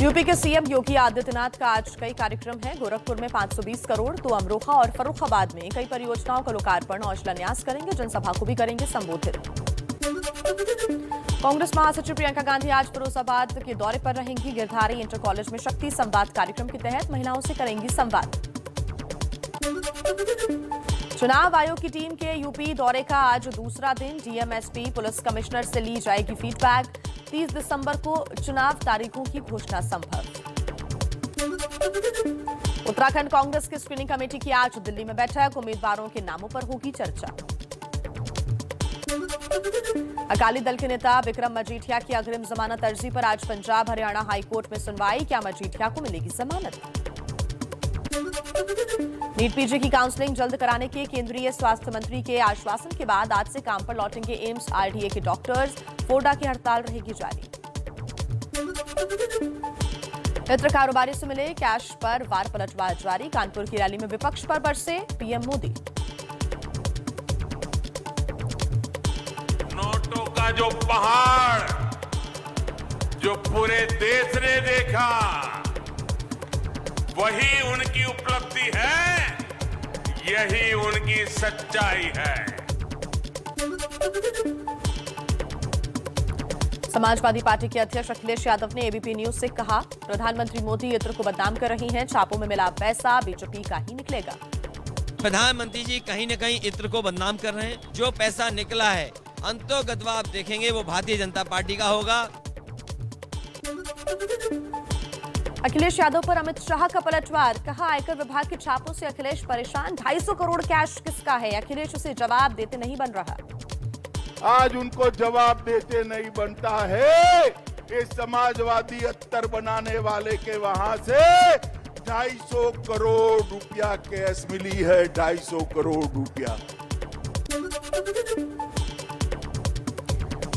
UP के CM Yogi Adityanath का आज कई कार्यक्रम हैं। गोरखपुर में 520 करोड़ तो अमरोहा और फर्रुखाबाद में कई परियोजनाओं का लोकार्पण और शिलान्यास करेंगे। जनसभा को भी करेंगे संबोधित। कांग्रेस महासचिव प्रियंका गांधी आज फिरोजाबाद के दौरे पर रहेंगी। गिरधारी इंटर कॉलेज में शक्ति संवाद कार्यक्रम के तहत महिलाओं से करेंगी संवाद। चुनाव आयोग की टीम के यूपी दौरे का आज दूसरा दिन। डीएम, एसपी, पुलिस कमिश्नर से ली जाएगी फीडबैक। 30 दिसंबर को चुनाव तारीखों की घोषणा संभव। उत्तराखंड कांग्रेस की स्क्रीनिंग कमेटी की आज दिल्ली में बैठक। उम्मीदवारों के नामों पर होगी चर्चा। अकाली दल के नेता विक्रम मजीठिया की अग्रिम जमानत अर्जी पर आज पंजाब हरियाणा हाईकोर्ट में सुनवाई। क्या मजीठिया को मिलेगी जमानत? नीट पीजी की काउंसलिंग जल्द कराने के केंद्रीय स्वास्थ्य मंत्री के आश्वासन के बाद आज से काम पर लौटेंगे एम्स आरडीए के डॉक्टर्स। फोडा की हड़ताल रहेगी जारी। इत्र कारोबारी से मिले कैश पर वार पलटवार जारी। कानपुर की रैली में विपक्ष पर बरसे पीएम मोदी। नोटों का जो पहाड़ जो पूरे देश ने देखा, वही उनकी उपलब्धि है, यही उनकी सच्चाई है। समाजवादी पार्टी के अध्यक्ष अखिलेश यादव ने एबीपी न्यूज से कहा, प्रधानमंत्री मोदी इत्र को बदनाम कर रही हैं। छापों में मिला पैसा बीजेपी का ही निकलेगा। प्रधानमंत्री जी कहीं न कहीं इत्र को बदनाम कर रहे हैं। जो पैसा निकला है अंतोगत्वा आप देखेंगे वो भारतीय जनता पार्टी का होगा। अखिलेश यादव पर अमित शाह का पलटवार। कहा, आयकर विभाग के छापों से अखिलेश परेशान। 250 करोड़ कैश किसका है? अखिलेश उसे जवाब देते नहीं बन रहा। आज उनको जवाब देते नहीं बनता है। इस समाजवादी अत्तर बनाने वाले के वहां से 250 करोड़ रुपया कैश मिली है। 250 करोड़ रुपया।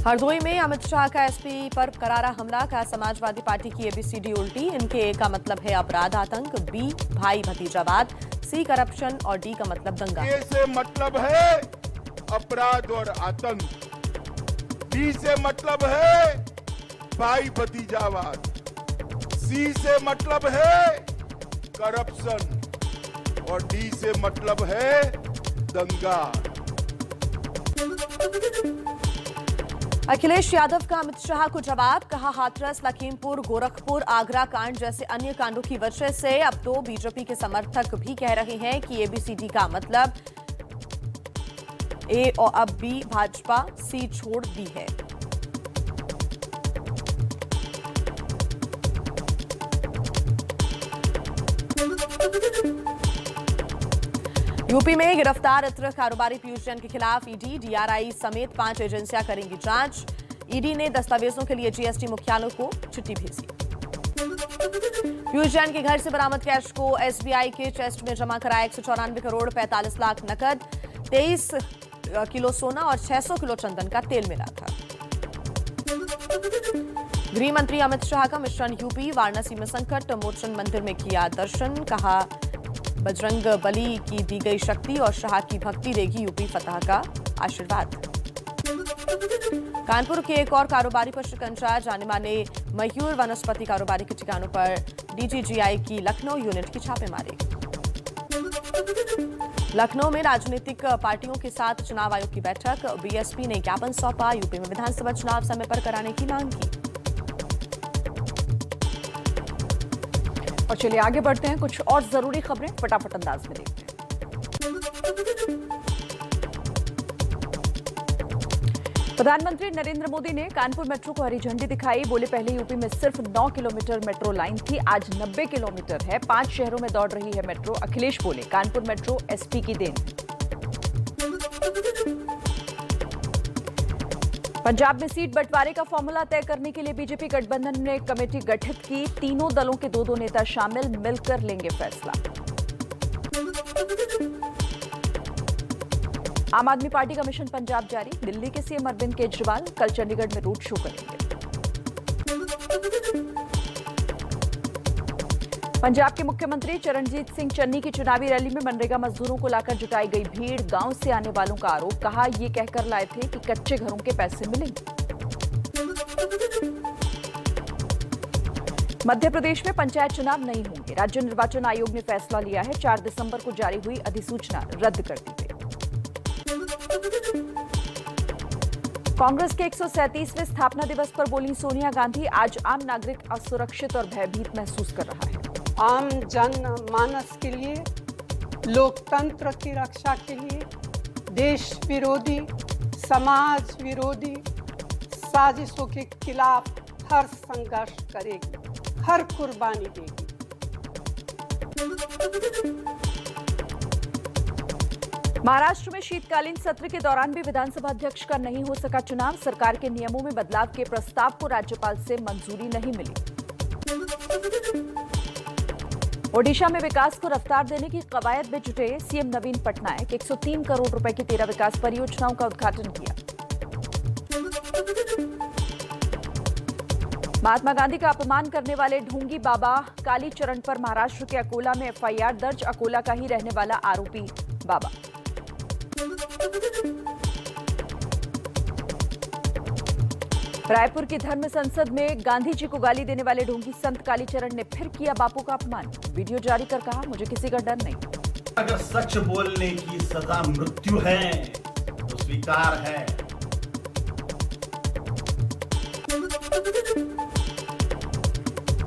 हरदोई में अमित शाह का एसपी पर करारा हमला। का समाजवादी पार्टी की एबीसीडी उल्टी। इनके ए का मतलब है अपराध आतंक, बी भाई भतीजावाद, सी करप्शन और डी का मतलब दंगा। ए से मतलब है अपराध और आतंक, बी से मतलब है भाई भतीजावाद, सी से मतलब है करप्शन और डी से मतलब है दंगा। अखिलेश यादव का अमित शाह को जवाब। कहा, हाथरस, लखीमपुर, गोरखपुर, आगरा कांड जैसे अन्य कांडों की वजह से अब तो बीजेपी के समर्थक भी कह रहे हैं कि एबीसीडी का मतलब ए और अब बी भाजपा, सी छोड़ दी है। यूपी में गिरफ्तार इत्र कारोबारी पीयूष जैन के खिलाफ ईडी, डीआरआई समेत 5 एजेंसियां करेंगी जांच। ईडी ने दस्तावेजों के लिए जीएसटी मुख्यालयों को चिट्ठी भेजी। पीयूष जैन के घर से बरामद कैश को एसबीआई के चेस्ट में जमा कराया। 194 करोड़ 45 लाख नकद, 23 किलो सोना और 600 किलो चंदन का तेल मिला था। गृह मंत्री अमित शाह का मिशन यूपी। वाराणसी में संकट मोचन मंदिर में किया दर्शन। कहा, बजरंग बली की दी गई शक्ति और शाह की भक्ति देगी यूपी फतह का आशीर्वाद। कानपुर के एक और कारोबारी पर शिकंजा। जाने माने मयूर वनस्पति कारोबारी के ठिकानों पर डीजीजीआई की लखनऊ यूनिट की छापेमारी। लखनऊ में राजनीतिक पार्टियों के साथ चुनाव आयोग की बैठक। बीएसपी ने ज्ञापन सौंपा। यूपी में विधानसभा चुनाव समय पर कराने की मांग की। और चलिए आगे बढ़ते हैं। कुछ और जरूरी खबरें फटाफट अंदाज में देखते हैं। प्रधानमंत्री नरेंद्र मोदी ने कानपुर मेट्रो को हरी झंडी दिखाई। बोले, पहले यूपी में सिर्फ 9 किलोमीटर मेट्रो लाइन थी, आज 90 किलोमीटर है। 5 शहरों में दौड़ रही है मेट्रो। अखिलेश बोले, कानपुर मेट्रो एसपी की देन है। पंजाब में सीट बंटवारे का फॉर्मूला तय करने के लिए बीजेपी गठबंधन ने कमेटी गठित की। तीनों दलों के 2-2 नेता शामिल, मिलकर लेंगे फैसला। आम आदमी पार्टी का मिशन पंजाब जारी। दिल्ली के सीएम अरविंद केजरीवाल कल चंडीगढ़ में रोड शो करेंगे। पंजाब के मुख्यमंत्री चरणजीत सिंह चन्नी की चुनावी रैली में मनरेगा मजदूरों को लाकर जुटाई गई भीड़, गांव से आने वालों का आरोप, कहा ये कहकर लाए थे कि कच्चे घरों के पैसे मिलेंगे। मध्य प्रदेश में पंचायत चुनाव नहीं होंगे, राज्य निर्वाचन आयोग ने फैसला लिया है। 4 दिसंबर को जारी हुई अधिसूचना रद्द कर दी गई। कांग्रेस के 137वें स्थापना दिवस पर बोली सोनिया गांधी, आज आम नागरिक असुरक्षित और भयभीत महसूस कर रहा है। आम जन मानस के लिए, लोकतंत्र की रक्षा के लिए देश विरोधी, समाज विरोधी साजिशों के खिलाफ हर संघर्ष करेगी, हर कुर्बानी देगी। महाराष्ट्र में शीतकालीन सत्र के दौरान भी विधानसभा अध्यक्ष का नहीं हो सका चुनाव, सरकार के नियमों में बदलाव के प्रस्ताव को राज्यपाल से मंजूरी नहीं मिली। ओडिशा में विकास को रफ्तार देने की कवायद में जुटे सीएम नवीन पटनायक 103 करोड़ रुपए की 13 विकास परियोजनाओं का उद्घाटन किया। महात्मा गांधी का अपमान करने वाले ढोंगी बाबा कालीचरण पर महाराष्ट्र के अकोला में एफआईआर दर्ज, अकोला का ही रहने वाला आरोपी बाबा। रायपुर की धर्म संसद में गांधी जी को गाली देने वाले ढोंगी संत कालीचरण ने फिर किया बापू का अपमान, वीडियो जारी कर कहा, मुझे किसी का डर नहीं। अगर सच बोलने की सजा मृत्यु है तो स्वीकार है।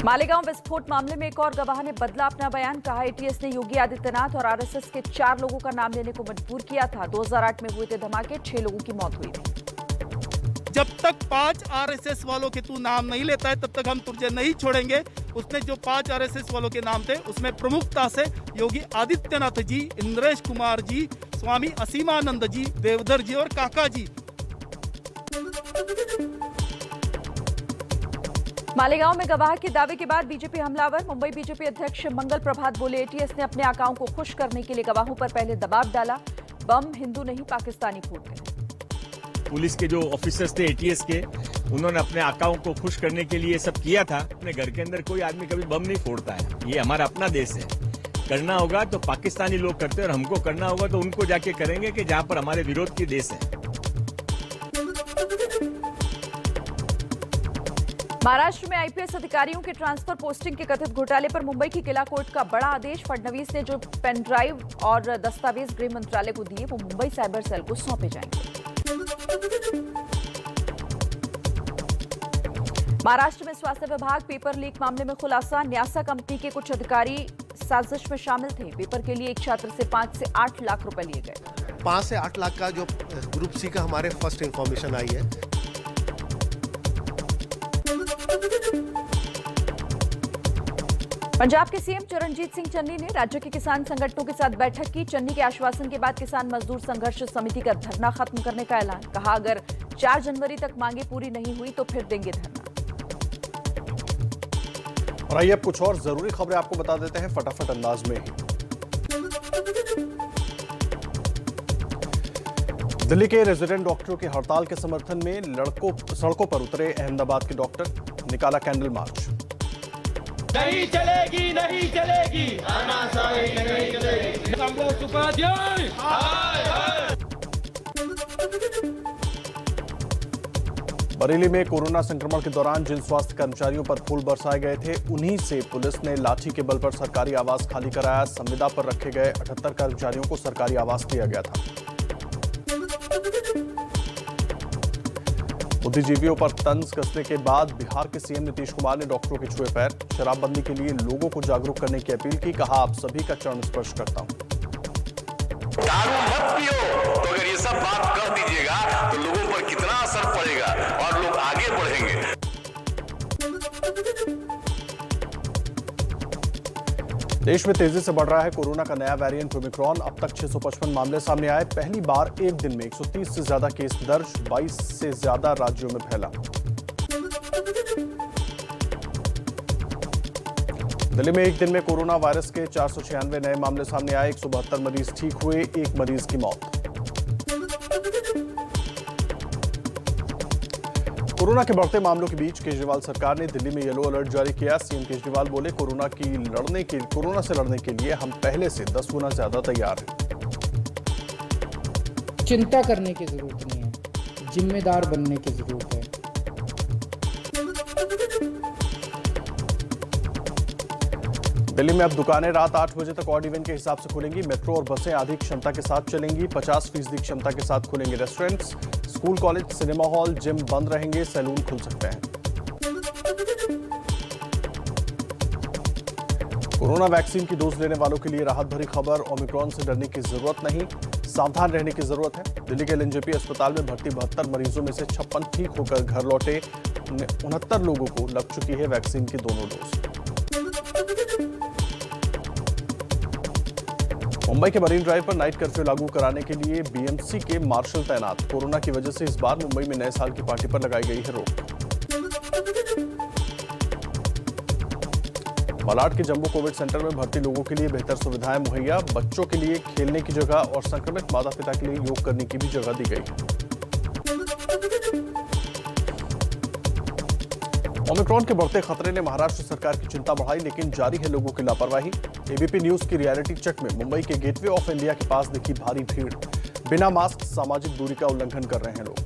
मालेगांव विस्फोट मामले में एक और गवाह ने बदला अपना बयान, कहा एटीएस ने योगी आदित्यनाथ और आरएसएस के 4 लोगों का नाम लेने को मजबूर किया था। 2008 में हुए थे धमाके, 6 लोगों की मौत हुई थी। जब तक 5 आरएसएस वालों के तू नाम नहीं लेता है तब तक हम तुझे नहीं छोड़ेंगे। उसने जो 5 आरएसएस वालों के नाम थे उसमें प्रमुखता से योगी आदित्यनाथ जी, इंद्रेश कुमार जी, स्वामी असीमानंद जी, देवधर जी और काका जी। मालेगांव में गवाह के दावे के बाद बीजेपी हमलावर, मुंबई बीजेपी अध्यक्ष मंगल प्रभात बोले एटीएस ने अपने आकाओं को खुश करने के लिए गवाहों पर पहले दबाव डाला, बम हिंदू नहीं पाकिस्तानी फूट गए। पुलिस के जो ऑफिसर्स थे एटीएस के, उन्होंने अपने आकाओं को खुश करने के लिए सब किया था। अपने घर के अंदर कोई आदमी कभी बम नहीं फोड़ता है, ये हमारा अपना देश है। करना होगा तो पाकिस्तानी लोग करते हैं और हमको करना होगा तो उनको जाके करेंगे कि जहां पर हमारे विरोध की देश है। महाराष्ट्र में आईपीएस अधिकारियों के ट्रांसफर पोस्टिंग के कथित घोटाले पर मुंबई की किला कोर्ट का बड़ा आदेश, फडणवीस ने जो पेन ड्राइव और दस्तावेज गृह मंत्रालय को दिए वो मुंबई साइबर सेल को सौंपे जाएंगे। महाराष्ट्र में स्वास्थ्य विभाग पेपर लीक मामले में खुलासा, न्यासा कंपनी के कुछ अधिकारी साजिश में शामिल थे। पेपर के लिए एक छात्र से 5 से 8 लाख रुपए लिए गए। 5 से 8 लाख का जो ग्रुप सी का हमारे फर्स्ट इंफॉर्मेशन आई है। पंजाब के सीएम चरणजीत सिंह चन्नी ने राज्य के किसान संगठनों के साथ बैठक की। चन्नी के आश्वासन के बाद किसान मजदूर संघर्ष समिति का धरना खत्म करने का ऐलान, कहा अगर 4 जनवरी तक मांगे पूरी नहीं हुई तो फिर देंगे धरना। और आइए अब कुछ और जरूरी खबरें आपको बता देते हैं फटाफट अंदाज में ही। दिल्ली के रेजिडेंट डॉक्टरों की हड़ताल के समर्थन में सड़कों पर उतरे अहमदाबाद के डॉक्टर, निकाला कैंडल मार्च। नहीं चलेगी, नहीं चलेगी, नहीं चलेगी। बरेली में कोरोना संक्रमण के दौरान जिन स्वास्थ्य कर्मचारियों पर फूल बरसाए गए थे उन्हीं से पुलिस ने लाठी के बल पर सरकारी आवास खाली कराया। संविदा पर रखे गए 78 कर्मचारियों को सरकारी आवास दिया गया था। बुद्धिजीवियों पर तंज कसने के बाद बिहार के सीएम नीतीश कुमार ने डॉक्टरों के छुए पैर, शराबबंदी के लिए लोगों को जागरूक करने की अपील की। कहा आप सभी का चरण स्पर्श करता हूं। दारू मत पियो, तो अगर ये सब बात कह दीजिएगा तो लोगों पर कितना असर पड़ेगा और लोग आगे बढ़ेंगे। देश में तेजी से बढ़ रहा है कोरोना का नया वेरिएंट ओमिक्रॉन। अब तक 655 मामले सामने आए। पहली बार एक दिन में 130 से ज्यादा केस दर्ज, 22 से ज्यादा राज्यों में फैला। दिल्ली में एक दिन में कोरोना वायरस के 496 नए मामले सामने आए। 172 मरीज ठीक हुए, 1 मरीज की मौत। कोरोना के बढ़ते मामलों के बीच केजरीवाल सरकार ने दिल्ली में येलो अलर्ट जारी किया। सीएम केजरीवाल बोले, कोरोना से लड़ने के लिए हम पहले से 10 गुना ज्यादा तैयार हैं। चिंता करने की जरूरत नहीं है, जिम्मेदार बनने की जरूरत है। दिल्ली में अब दुकानें रात 8 बजे तक ऑड इवन के हिसाब से खुलेंगी। मेट्रो और बसें आधी क्षमता के साथ चलेंगी। 50% क्षमता के साथ खुलेंगे restaurants. School, college, cinema hall, gym बंद रहेंगे। सैलून खुल सकते हैं। कोरोना वैक्सीन की डोज लेने वालों के लिए राहत भरी खबर। ओमिक्रॉन से डरने की जरूरत नहीं, सावधान रहने की जरूरत है। दिल्ली के एलएनजेपी अस्पताल में भर्ती 72 मरीजों में से 56 ठीक होकर घर लौटे। 69 लोगों को लग चुकी है वैक्सीन की दोनों डोज। मुंबई के मरीन ड्राइव पर नाइट कर्फ्यू लागू कराने के लिए बीएमसी के मार्शल तैनात। कोरोना की वजह से इस बार मुंबई में नए साल की पार्टी पर लगाई गई है रोक। मलाड के जंबो कोविड सेंटर में भर्ती लोगों के लिए बेहतर सुविधाएं मुहैया। बच्चों के लिए खेलने की जगह और संक्रमित माता पिता के लिए योग करने की भी जगह दी गई है। ओमिक्रॉन के बढ़ते खतरे ने महाराष्ट्र सरकार की चिंता बढ़ाई, लेकिन जारी है लोगों की लापरवाही। एबीपी न्यूज की रियलिटी चेक में मुंबई के गेटवे ऑफ इंडिया के पास दिखी भारी भीड़। बिना मास्क सामाजिक दूरी का उल्लंघन कर रहे हैं लोग।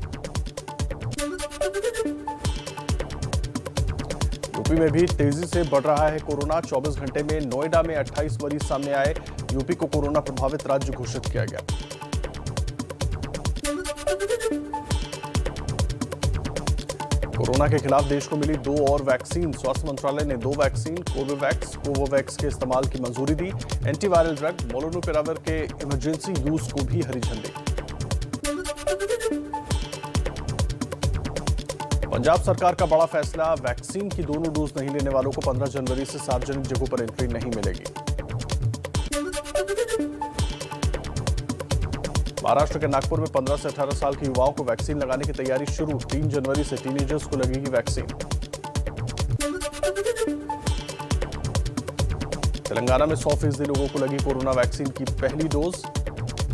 यूपी में भी तेजी से बढ़ रहा है कोरोना। 24 घंटे में नोएडा में 28 मरीज सामने आए। यूपी को कोरोना प्रभावित राज्य घोषित किया गया। कोरोना के खिलाफ देश को मिली 2 और वैक्सीन। स्वास्थ्य मंत्रालय ने 2 वैक्सीन कोवोवैक्स के इस्तेमाल की मंजूरी दी। एंटीवायरल ड्रग मोलनुपिराविर के इमरजेंसी यूज को भी हरी झंडी। पंजाब सरकार का बड़ा फैसला, वैक्सीन की दोनों डोज नहीं लेने वालों को 15 जनवरी से सार्वजनिक जगहों पर एंट्री नहीं मिलेगी। महाराष्ट्र के नागपुर में 15 से 18 साल के युवाओं को वैक्सीन लगाने की तैयारी शुरू। 3 जनवरी से टीनेजर्स को लगेगी वैक्सीन। तेलंगाना में 100% लोगों को लगी कोरोना वैक्सीन की पहली डोज।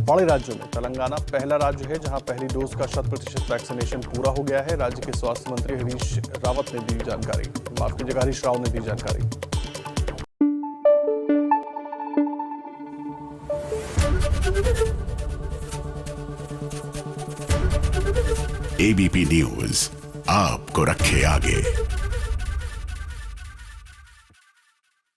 बड़े राज्यों में तेलंगाना पहला राज्य है जहां पहली डोज का 100% वैक्सीनेशन पूरा हो गया है। राज्य के स्वास्थ्य मंत्री हरीश राव ने दी जानकारी। एबीपी न्यूज आपको रखे आगे।